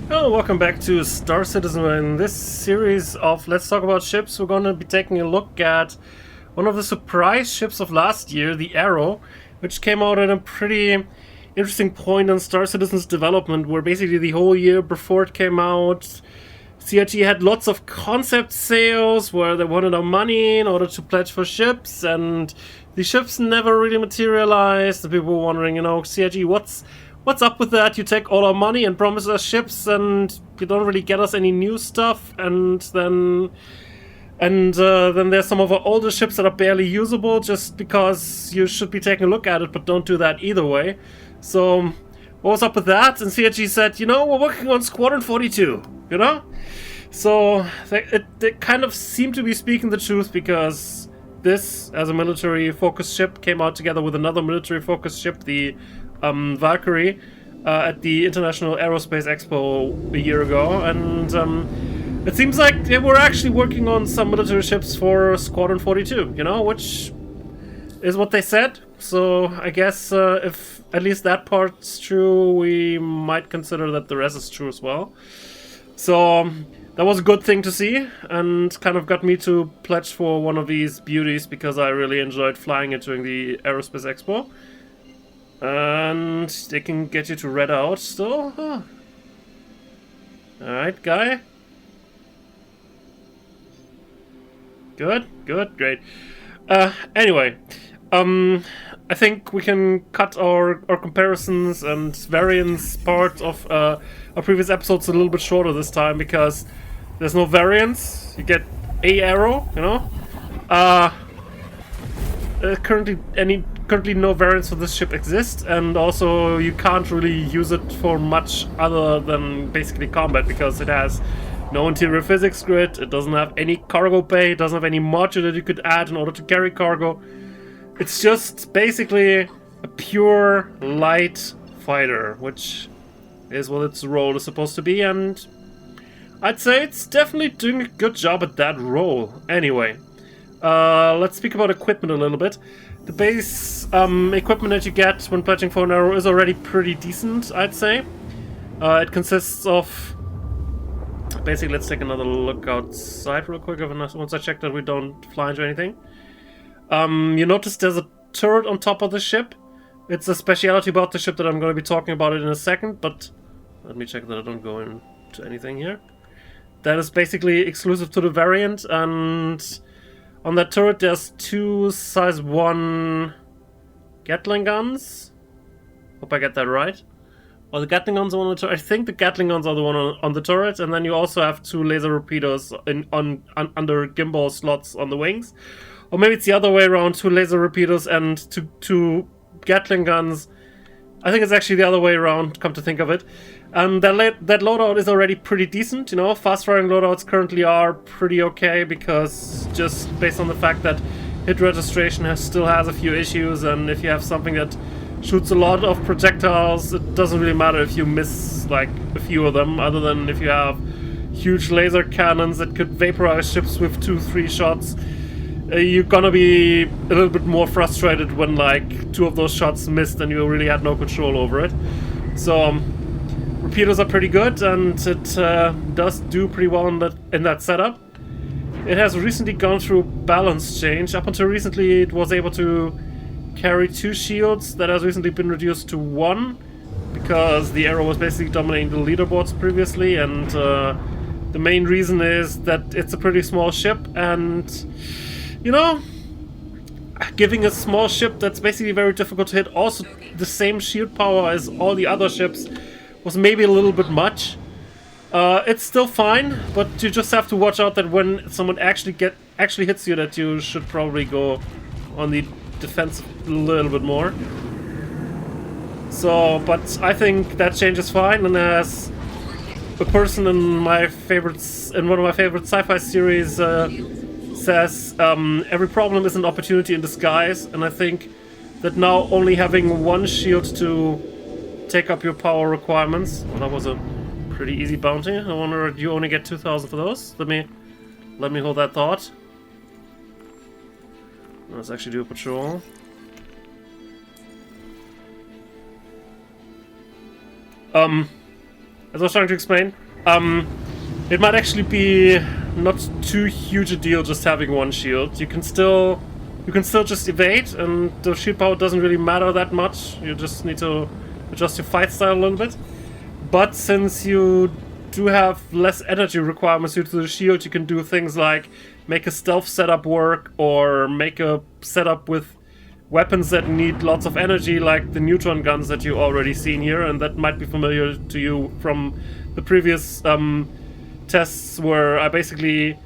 Hello, welcome back to Star Citizen. In this series of Let's Talk About Ships, we're going to be taking a look at one of the surprise ships of last year, the Arrow, which came out at a pretty interesting point in Star Citizen's development, where basically the whole year before it came out, CIG had lots of concept sales where they wanted our money in order to pledge for ships, and the ships never really materialized. The people were wondering, CIG, what's up with that? You take all our money and promise us ships, and you don't really get us any new stuff. And then there's some of our older ships that are barely usable, just because you should be taking a look at it, but don't do that either way. So what was up with that? And CIG said, we're working on Squadron 42. So they kind of seem to be speaking the truth, because this, as a military-focused ship, came out together with another military-focused ship, the Valkyrie, at the International Aerospace Expo a year ago, and it seems like they were actually working on some military ships for Squadron 42, which is what they said. So I guess if at least that part's true, we might consider that the rest is true as well. So that was a good thing to see, and kind of got me to pledge for one of these beauties, because I really enjoyed flying it during the Aerospace Expo. And they can get you to red out still. Huh. Alright, guy. Good, great. Anyway, I think we can cut our comparisons and variance part of our previous episodes a little bit shorter this time, because there's no variance. You get a arrow, Currently no variants for this ship exist, and also you can't really use it for much other than basically combat, because it has no interior physics grid, it doesn't have any cargo bay, it doesn't have any module that you could add in order to carry cargo. It's just basically a pure light fighter, which is what its role is supposed to be, and I'd say it's definitely doing a good job at that role. Anyway, let's speak about equipment a little bit. The base equipment that you get when pledging for an Arrow is already pretty decent, I'd say. It consists of... Basically, let's take another look outside real quick, once I check that we don't fly into anything. You notice there's a turret on top of the ship. It's a speciality about the ship that I'm going to be talking about it in a second, but let me check that I don't go into anything here. That is basically exclusive to the variant, and on that turret there's two size 1 Gatling guns. Hope I get that right. Or the Gatling guns are on the turret. I think the Gatling guns are the one on the turret, and then you also have 2 laser repeaters under gimbal slots on the wings. Or maybe it's the other way around, 2 laser repeaters and two Gatling guns. I think it's actually the other way around, come to think of it. And that loadout is already pretty decent, Fast-firing loadouts currently are pretty okay, because just based on the fact that hit registration still has a few issues, and if you have something that shoots a lot of projectiles, it doesn't really matter if you miss, like, a few of them, other than if you have huge laser cannons that could vaporize ships with 2-3 shots. You're gonna be a little bit more frustrated when, like, 2 of those shots missed and you really had no control over it. So, repeaters are pretty good, and it does do pretty well in that setup. It has recently gone through balance change. Up until recently, it was able to carry 2 shields. That has recently been reduced to 1, because the Arrow was basically dominating the leaderboards previously, and the main reason is that it's a pretty small ship, and giving a small ship that's basically very difficult to hit also the same shield power as all the other ships was maybe a little bit much. It's still fine, but you just have to watch out that when someone actually hits you, that you should probably go on the defense a little bit more. So, but I think that change is fine, and as a person in one of my favorite sci-fi series says, every problem is an opportunity in disguise, and I think that now only having 1 shield to take up your power requirements. Well, that was a pretty easy bounty. I wonder, you only get 2,000 for those? Let me hold that thought. Let's actually do a patrol. as I was trying to explain, it might actually be not too huge a deal just having one shield. You can still just evade, and the shield power doesn't really matter that much. You just need to adjust your fight style a little bit. But since you do have less energy requirements due to the shield, you can do things like make a stealth setup work, or make a setup with weapons that need lots of energy, like the neutron guns that you already seen here, and that might be familiar to you from the previous tests where I basically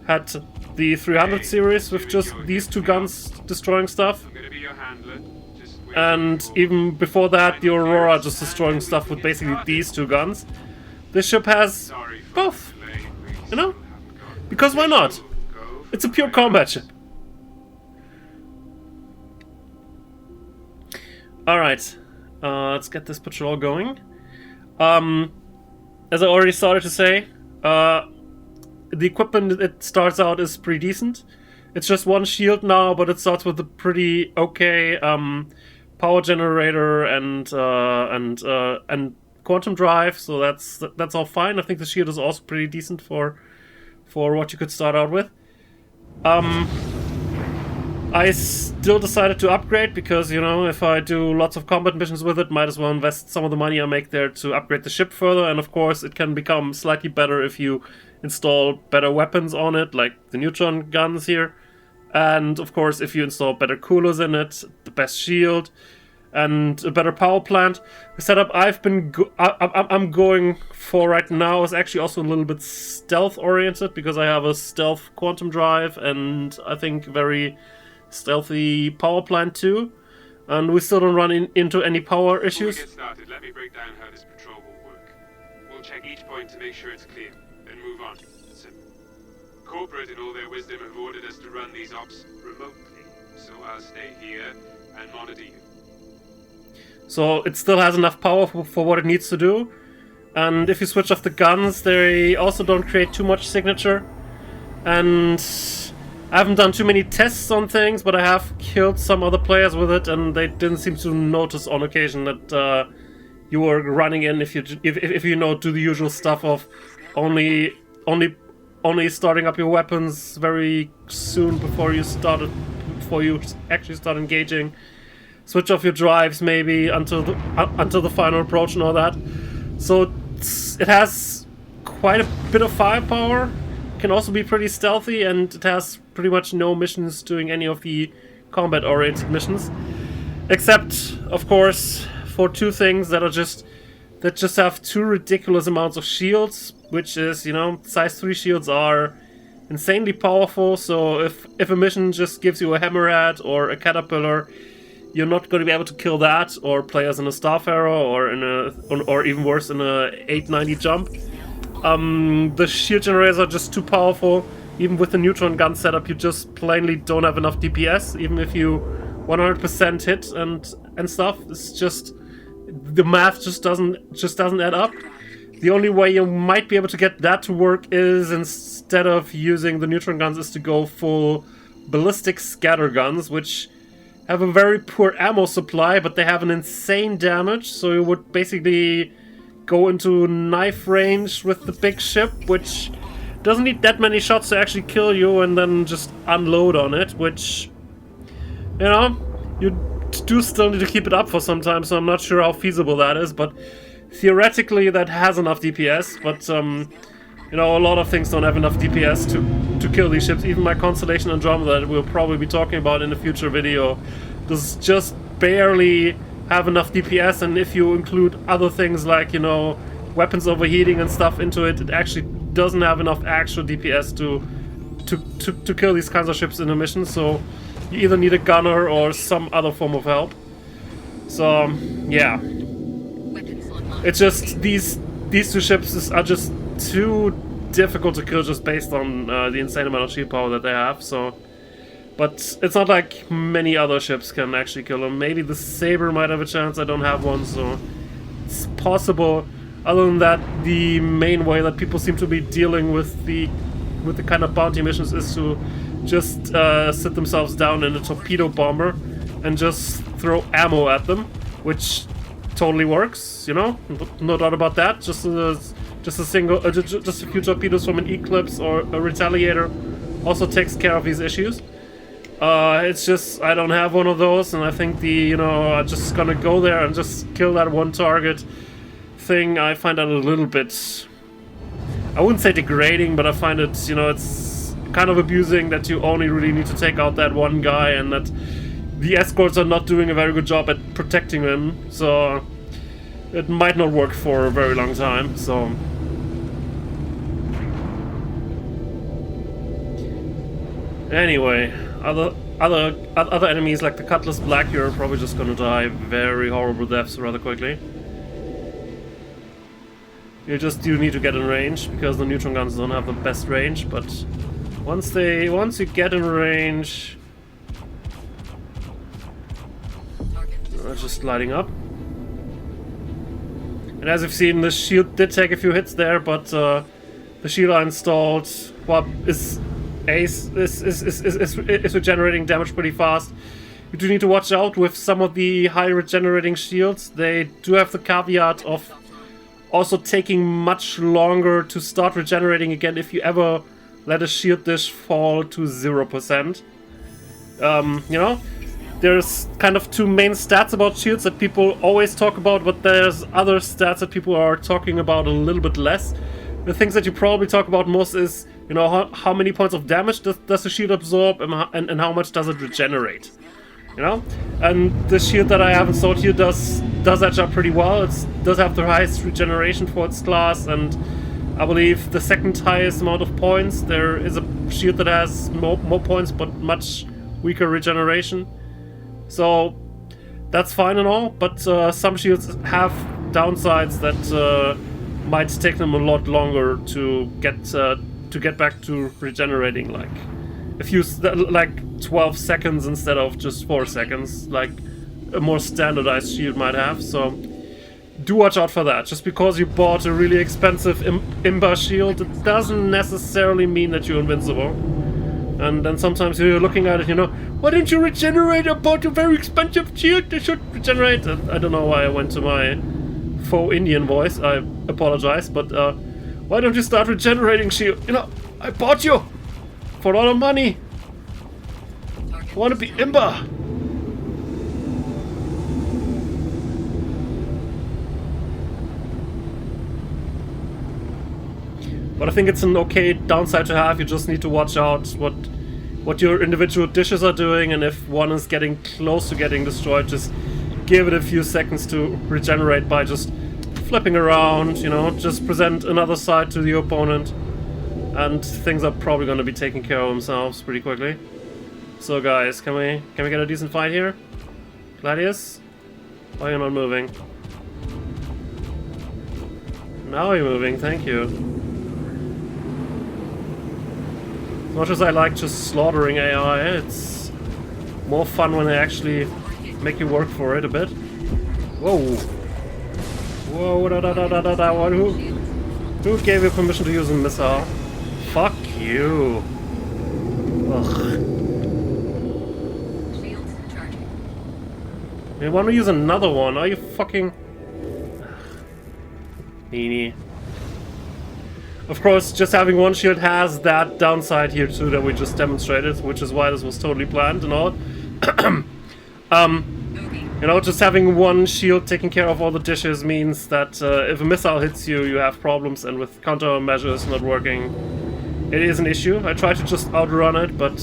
had the 300 series with just these two guns destroying stuff. And even before that, the Aurora just destroying stuff with basically these two guns. This ship has both, you know? Because why not? It's a pure combat ship. Alright, let's get this patrol going. As I already started to say, the equipment it starts out is pretty decent. It's just one shield now, but it starts with a pretty okay power generator and quantum drive, so that's all fine. I think the shield is also pretty decent for what you could start out with. I still decided to upgrade because, you know, if I do lots of combat missions with it, might as well invest some of the money I make there to upgrade the ship further. And of course, it can become slightly better if you install better weapons on it, like the neutron guns here. And of course, if you install better coolers in it, the best shield, and a better power plant. The setup I'm going for right now is actually also a little bit stealth oriented, because I have a stealth quantum drive and I think very stealthy power plant too, and we still don't run into any power issues. Before we get started, let me break down how this patrol will work. We'll check each point to make sure it's clear, then move on. Simple. Corporate, in all their wisdom, have ordered us to run these ops remotely, so I'll stay here and monitor you. So it still has enough power for what it needs to do, and if you switch off the guns, they also don't create too much signature. And I haven't done too many tests on things, but I have killed some other players with it, and they didn't seem to notice on occasion that you were running in if you know, do the usual stuff of only starting up your weapons very soon before you actually start engaging. Switch off your drives maybe until the final approach and all that. So it has quite a bit of firepower. Can also be pretty stealthy, and it has pretty much no missions doing any of the combat-oriented missions, except, of course, for two things that just have two ridiculous amounts of shields, which is, you know, size 3 shields are insanely powerful. So if a mission just gives you a hammerhead or a caterpillar, you're not going to be able to kill that, or players in a Starfarer, or even worse, in a 890 jump. The shield generators are just too powerful. Even with the neutron gun setup, you just plainly don't have enough DPS. Even if you 100% hit and stuff, it's just the math just doesn't add up. The only way you might be able to get that to work is, instead of using the neutron guns, is to go full ballistic scatter guns, which have a very poor ammo supply, but they have an insane damage. So you would basically go into knife range with the big ship, which doesn't need that many shots to actually kill you, and then just unload on it, which, you know, you do still need to keep it up for some time, so I'm not sure how feasible that is, but theoretically that has enough DPS, but you know, a lot of things don't have enough DPS to kill these ships. Even my Constellation Andromeda that we'll probably be talking about in a future video does just barely have enough DPS, and if you include other things like, you know, weapons overheating and stuff into it, it actually doesn't have enough actual DPS to kill these kinds of ships in a mission. So you either need a gunner or some other form of help. So yeah, it's just these two ships are just too difficult to kill just based on the insane amount of shield power that they have. So, but it's not like many other ships can actually kill them. Maybe the Saber might have a chance. I don't have one, so it's possible. Other than that, the main way that people seem to be dealing with the kind of bounty missions is to just sit themselves down in a torpedo bomber and just throw ammo at them, which totally works, you know, no doubt about that. Just a few torpedoes from an Eclipse or a Retaliator also takes care of these issues. It's just I don't have one of those, and I think I'm just gonna go there and just kill that one target thing. I find that a little bit, I wouldn't say degrading, but I find it, it's kind of abusing that you only really need to take out that one guy, and that the escorts are not doing a very good job at protecting him, so it might not work for a very long time. So anyway, other enemies like the Cutlass Black, you're probably just gonna die very horrible deaths rather quickly. You need to get in range, because the neutron guns don't have the best range, but once you get in range, just lighting up. And as you've seen, the shield did take a few hits there, but the shield I installed is regenerating damage pretty fast. You do need to watch out with some of the high regenerating shields. They do have the caveat of also taking much longer to start regenerating again if you ever let a shield dish fall to 0%. There's kind of two main stats about shields that people always talk about, but there's other stats that people are talking about a little bit less. The things that you probably talk about most is, how many points of damage does the shield absorb, and how much does it regenerate. And the shield that I have installed here does that job pretty well. It does have the highest regeneration for its class, and I believe the second highest amount of points. There is a shield that has more points but much weaker regeneration. So that's fine and all, but some shields have downsides that might take them a lot longer to get back to regenerating, like like 12 seconds instead of just 4 seconds, like a more standardized shield might have. So do watch out for that. Just because you bought a really expensive Imba shield, it doesn't necessarily mean that you're invincible. And then sometimes you're looking at it, why didn't you regenerate? I bought a very expensive shield, they should regenerate. I don't know why I went to my faux Indian voice, I apologize, but why don't you start regenerating shield? I bought you for a lot of money. I want to be Imba. But I think it's an okay downside to have. You just need to watch out what your individual dishes are doing, and if one is getting close to getting destroyed, just give it a few seconds to regenerate by just flipping around, just present another side to the opponent, and things are probably going to be taking care of themselves pretty quickly. So guys, can we get a decent fight here? Gladius? Why are you not moving? Now you're moving, thank you. As much as I like just slaughtering AI, it's more fun when they actually make you work for it a bit. Whoa. Whoa, who gave you permission to use a missile? Fuck you. Ugh. You want to use another one? Are you fucking... Meanie. Of course, just having one shield has that downside here too that we just demonstrated, which is why this was totally planned and all. Just having one shield taking care of all the dishes means that if a missile hits you, you have problems, and with countermeasures not working, it is an issue. I tried to just outrun it, but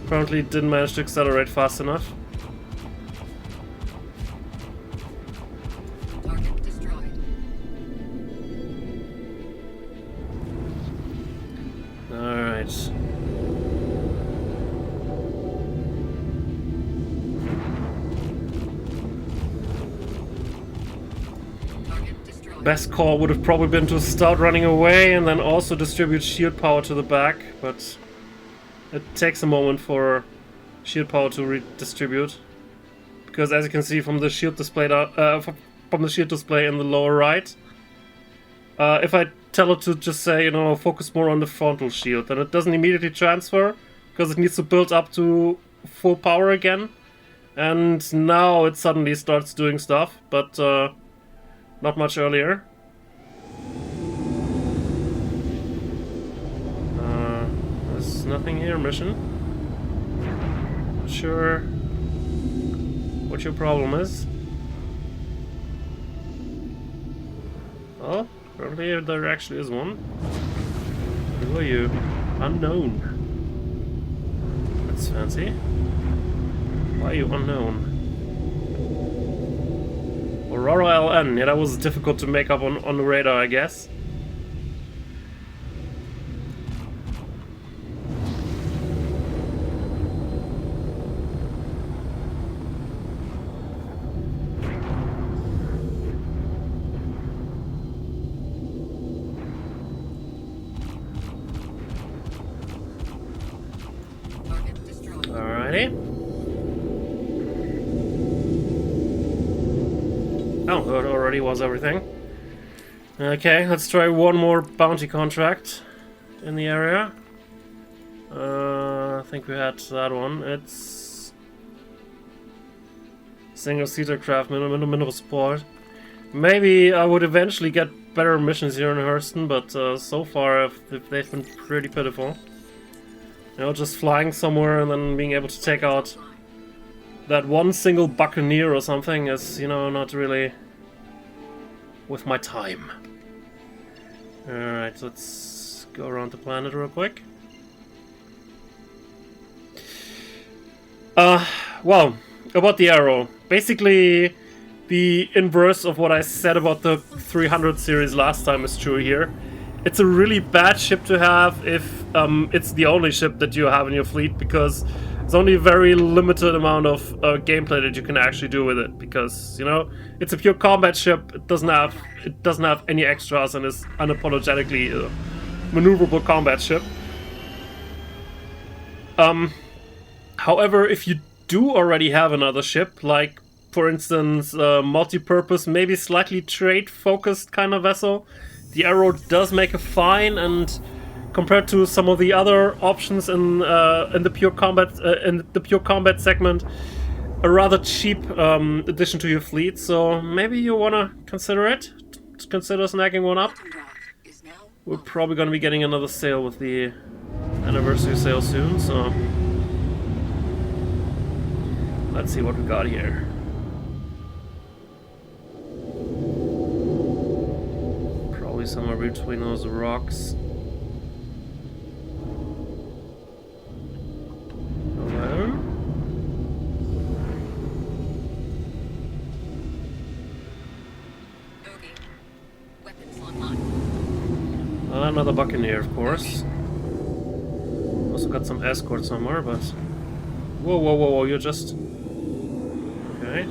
apparently didn't manage to accelerate fast enough. Alright. Best call would have probably been to start running away and then also distribute shield power to the back, but it takes a moment for shield power to redistribute. Because as you can see from the shield display from the shield display in the lower right, if I tell it to just say, focus more on the frontal shield, then it doesn't immediately transfer, because it needs to build up to full power again. And now it suddenly starts doing stuff, but not much earlier. There's nothing here, mission. Not sure what your problem is. Oh, apparently there actually is one. Who are you? Unknown. That's fancy. Why are you unknown? Aurora LN, yeah, that was difficult to make up on the radar, I guess. Alrighty. Oh, that already was everything. Okay, let's try one more bounty contract in the area. I think we had that one. It's single-seater craft, mineral support. Maybe I would eventually get better missions here in Hurston, but so far they've been pretty pitiful. You know, just flying somewhere and then being able to take out that one single buccaneer or something is, you know, not really with my time. Alright, let's go around the planet real quick. Well, about the Arrow. Basically, the inverse of what I said about the 300 series last time is true here. It's a really bad ship to have if it's the only ship that you have in your fleet, because there's only a very limited amount of gameplay that you can actually do with it. Because, you know, it's a pure combat ship. It doesn't have any extras and is unapologetically a maneuverable combat ship. However, if you do already have another ship, like for instance, multi-purpose, maybe slightly trade-focused kind of vessel, the Arrow does make a fine, and compared to some of the other options in the pure combat segment, a rather cheap addition to your fleet. So maybe you wanna consider it. Consider snagging one up. We're probably gonna be getting another sale with the anniversary sale soon. So let's see what we got here. Somewhere between those rocks. Hello? Okay. Weapons online. Another buccaneer, of course. Also got some escort somewhere, but whoa, whoa, whoa, whoa! You're just okay.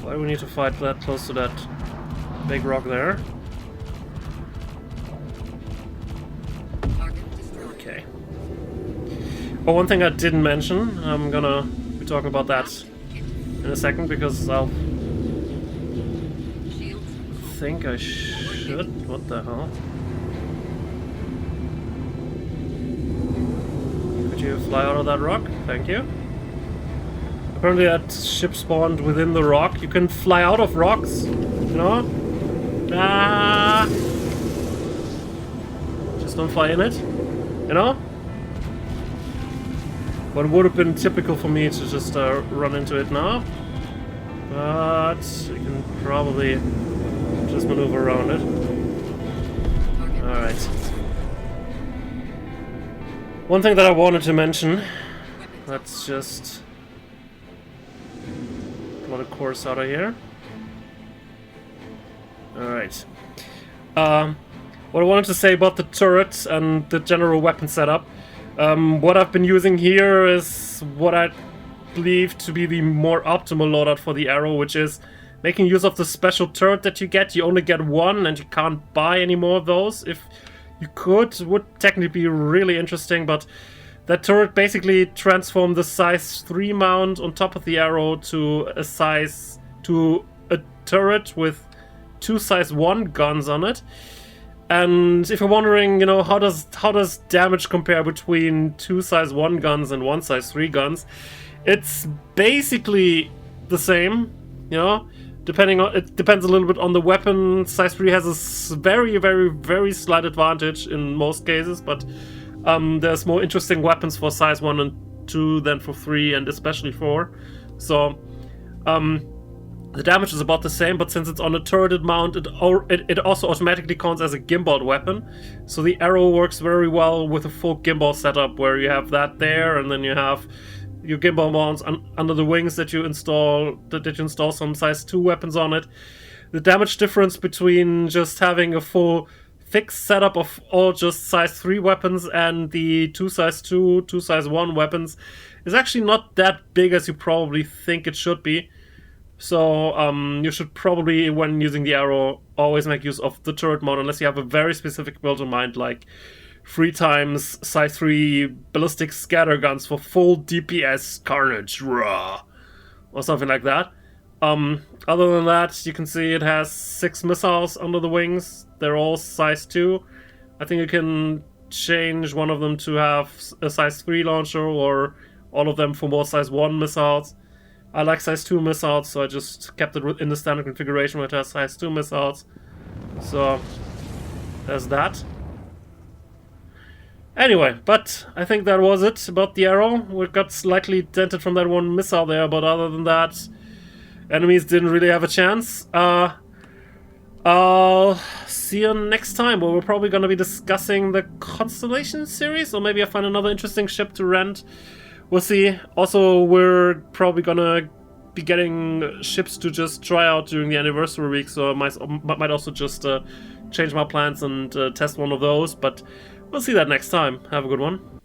Why do we need to fight that close to that big rock there? Okay. Oh, one thing I didn't mention, I'm gonna be talking about that in a second, because I'll think I should. What the hell? Could you fly out of that rock? Thank you. Apparently that ship spawned within the rock. You can fly out of rocks, you know? Just don't fly in it, you know? But it would have been typical for me to just run into it now. But you can probably just maneuver around it. Alright. One thing that I wanted to mention, let's just plot a course out of here. Alright. What I wanted to say about the turret and the general weapon setup. What I've been using here is what I believe to be the more optimal loadout for the Arrow, which is making use of the special turret that you get. You only get one and you can't buy any more of those. If you could, it would technically be really interesting, but that turret basically transformed the size 3 mount on top of the Arrow to a turret with 2 size 1 guns on it. And if you're wondering, you know, how does damage compare between 2 size 1 guns and 1 size 3 guns, it's basically the same, you know. It depends a little bit on the weapon. Size 3 has a very, very, very slight advantage in most cases, but there's more interesting weapons for size 1 and 2 than for 3, and especially 4. So the damage is about the same, but since it's on a turreted mount, it also automatically counts as a gimbal weapon. So the arrow works very well with a full gimbal setup, where you have that there, and then you have your gimbal mounts under the wings that you install some size 2 weapons on it. The damage difference between just having a full fixed setup of all just size 3 weapons and the 2 size 2, 2 size 1 weapons is actually not that big as you probably think it should be. So you should probably, when using the arrow, always make use of the turret mode, unless you have a very specific build in mind, like 3 times size 3 ballistic scatter guns for full DPS carnage, raw, or something like that. Other than that, you can see it has 6 missiles under the wings. They're all size 2. I think you can change one of them to have a size 3 launcher, or all of them for more size 1 missiles. I like size 2 missiles, so I just kept it in the standard configuration where it has size 2 missiles. So there's that. Anyway, but I think that was it about the arrow. We got slightly dented from that one missile there, but other than that, enemies didn't really have a chance. I'll see you next time, where we're probably going to be discussing the Constellation series, or maybe I'll find another interesting ship to rent. We'll see. Also, we're probably gonna be getting ships to just try out during the anniversary week, so I might also just change my plans and test one of those, but we'll see that next time. Have a good one.